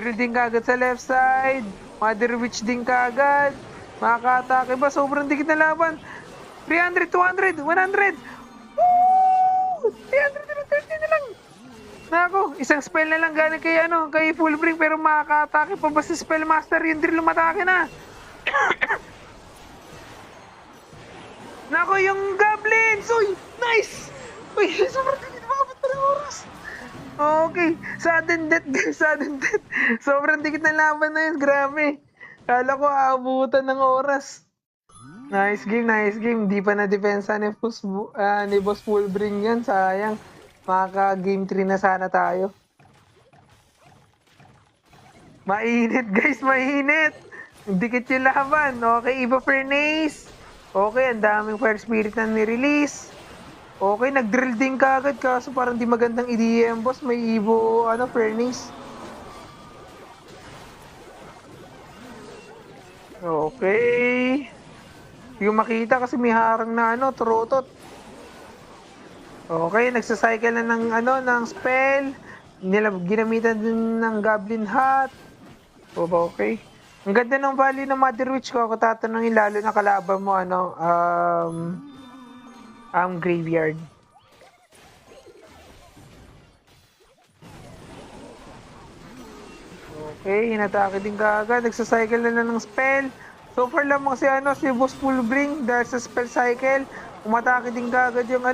Drill din kagad sa left side. Mother Witch din kagad. Makaka-atake ba? Sobrang dikit na laban. 300, 200, 100. Woo! 330 na lang. Nako, isang spell na lang galing kay Fullbring pero makaka-atake pa ba si Spellmaster? Yung drill lumatake na. Nako, yung Goblins! Uy, nice! Uy, sobrang dikit. Makapit pa ng oras. Okay, sudden death guys, sudden death. Sobrang dikit na laban na yun, grabe. Kala ko aabutan ng oras. Nice game, nice game. Di pa na-depensa ni Boss Fullbring yan, sayang. Maka-game 3 na sana tayo. Mainit guys, mainit. Dikit yung laban. Okay, Eva Furnace. Okay, ang daming Fire Spirit na ni-release. Okay, nag-drill din kagad kaso parang di magandang i-DM boss. May Evo, Furnace. Okay. Yung makita kasi may harang na Trotot. Okay, nagsacycle na ng spell. Ginamitan din ng Goblin Hat. Okay. Ang ganda ng value ng Mother Witch ko. Ako tatanungin lalo na kalaban mo, Graveyard. Okay, hinatake din kaagad. Nagsacycle na ng spell. So far lamang si Boss Fullbring dahil sa spell cycle. Umatake din kaagad yung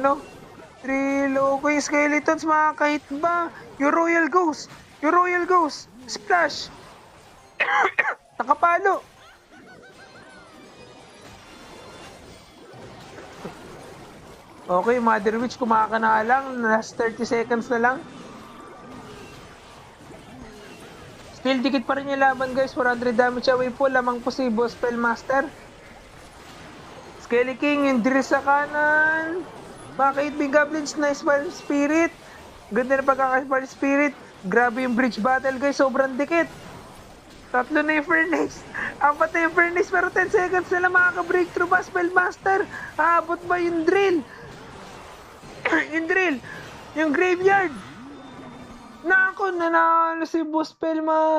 Drill. Okay, Skeletons, makakahit ba? Yung Royal Ghost. Yung Royal Ghost. Splash. Nakapalo. Okay, Mother Witch kumakana lang. Last 30 seconds na lang. Still dikit pa rin yung laban guys. 400 damage away po. Lamang po si Boss Spellmaster. Skelly King, yung drill sa kanan. Bakit big goblins? Nice Fire Spirit. Ganda na pagkaka-Fire Spirit. Grabe yung bridge battle guys. Sobrang dikit. 3 na yung Furnace. 4 na yung Furnace pero 10 seconds na lang makaka-breakthrough ba Spellmaster? Aabot ba yung drill? Yung drill. Yung Graveyard. Nako, nanalo si Boss Spellmaster.